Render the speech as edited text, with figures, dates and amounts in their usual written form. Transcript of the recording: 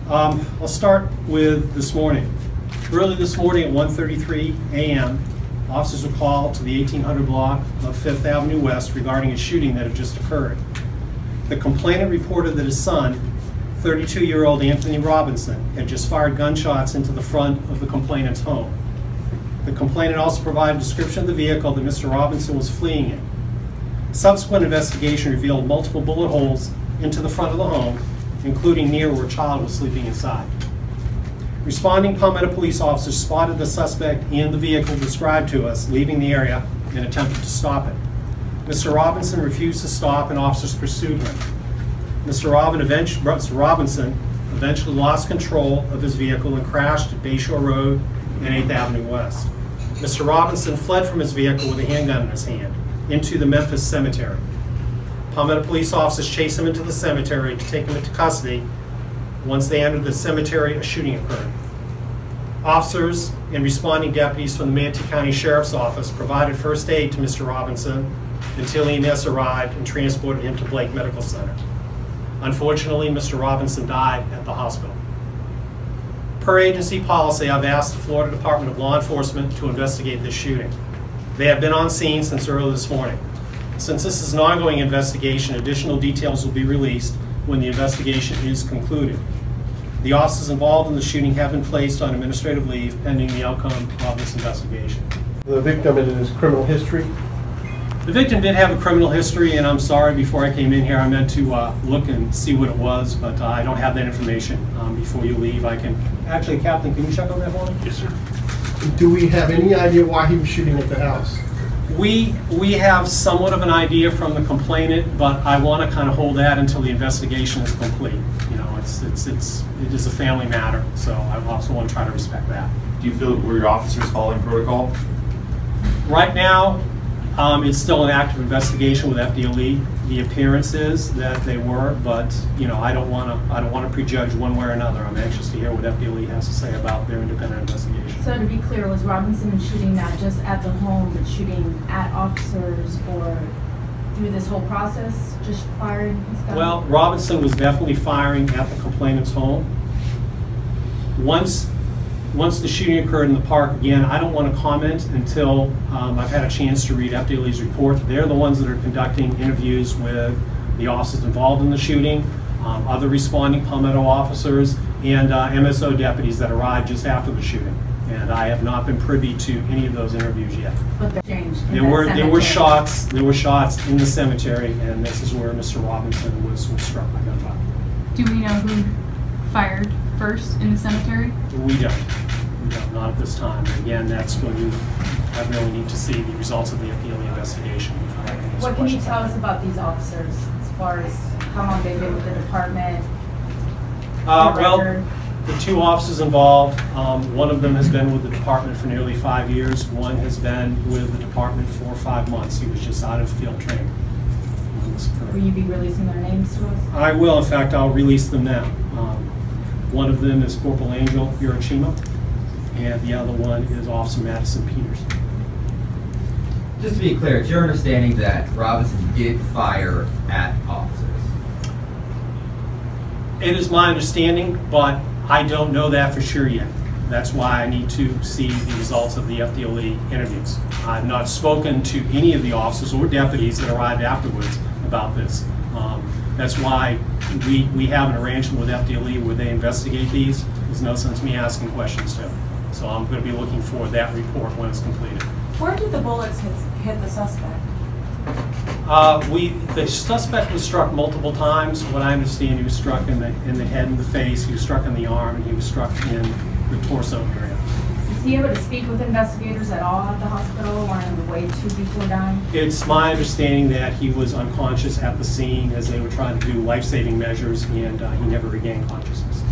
I'll start with this morning. Early this morning at 1:33 a.m., officers were called to the 1800 block of 5th Avenue West regarding a shooting that had just occurred. The complainant reported that his son, 32-year-old Anthony Robinson, had just fired gunshots into the front of the complainant's home. The complainant also provided a description of the vehicle that Mr. Robinson was fleeing in. Subsequent investigation revealed multiple bullet holes into the front of the home, including near where a child was sleeping inside. Responding Palmetto police officers spotted the suspect and the vehicle described to us leaving the area and attempted to stop it. Mr. Robinson refused to stop and officers pursued him. Mr. Robinson eventually lost control of his vehicle and crashed at Bayshore Road and 8th Avenue West. Mr. Robinson fled from his vehicle with a handgun in his hand into the Memphis Cemetery. Palmetto police officers chased him into the cemetery to take him into custody. Once they entered the cemetery, a shooting occurred. Officers and responding deputies from the Manatee County Sheriff's Office provided first aid to Mr. Robinson until EMS arrived and transported him to Blake Medical Center. Unfortunately, Mr. Robinson died at the hospital. Per agency policy, I've asked the Florida Department of Law Enforcement to investigate this shooting. They have been on scene since early this morning. Since this is an ongoing investigation, additional details will be released when the investigation is concluded. The officers involved in the shooting have been placed on administrative leave pending the outcome of this investigation. The victim and his criminal history? The victim did have a criminal history, and I'm sorry, before I came in here I meant to look and see what it was, but I don't have that information. Before you leave, I can... Actually, Captain, can you check on that for me? Yes, sir. Do we have any idea why he was shooting at the house? We have somewhat of an idea from the complainant, but I want to kind of hold that until the investigation is complete. You know, it is a family matter, so I also want to try to respect that. Do you feel that were your officers following protocol? Right now, it's still an active investigation with FDLE. The appearance is that they were, but you know, I don't want to prejudge one way or another. I'm anxious to hear what FDLE has to say about their independent investigation. So to be clear, was Robinson shooting not just at the home, but shooting at officers or through this whole process, just firing his gun? Well, Robinson was definitely firing at the complainant's home. Once the shooting occurred in the park, again, I don't want to comment until I've had a chance to read FDLE's report. They're the ones that are conducting interviews with the officers involved in the shooting, other responding Palmetto officers, and MSO deputies that arrived just after the shooting. And I have not been privy to any of those interviews yet. But they're changed. There were shots in the cemetery, and this is where Mr. Robinson was struck by gunfire. Do we know who fired first in the cemetery? We don't. Not at this time. Again, that's when I really need to see the results of the FDLE investigation. What can you tell us about these officers as far as how long they've been with the department? Well, the two officers involved, one of them has been with the department for nearly 5 years. One has been with the department for 5 months. He was just out of field training. Will you be releasing their names to us? I will. In fact, I'll release them now. One of them is Corporal Angel Hiroshima, and the other one is Officer Madison Peters. Just to be clear, it's your understanding that Robinson did fire at officers? It is my understanding, but I don't know that for sure yet. That's why I need to see the results of the FDLE interviews. I've not spoken to any of the officers or deputies that arrived afterwards about this. That's why we have an arrangement with FDLE where they investigate these. There's no sense me asking questions to them. So I'm going to be looking for that report when it's completed. Where did the bullets hit the suspect? The suspect was struck multiple times. What I understand, he was struck in the head and the face, he was struck in the arm, and he was struck in the torso area. Is he able to speak with investigators at all at the hospital or on the way to before dying? It's my understanding that he was unconscious at the scene as they were trying to do life-saving measures, and he never regained consciousness.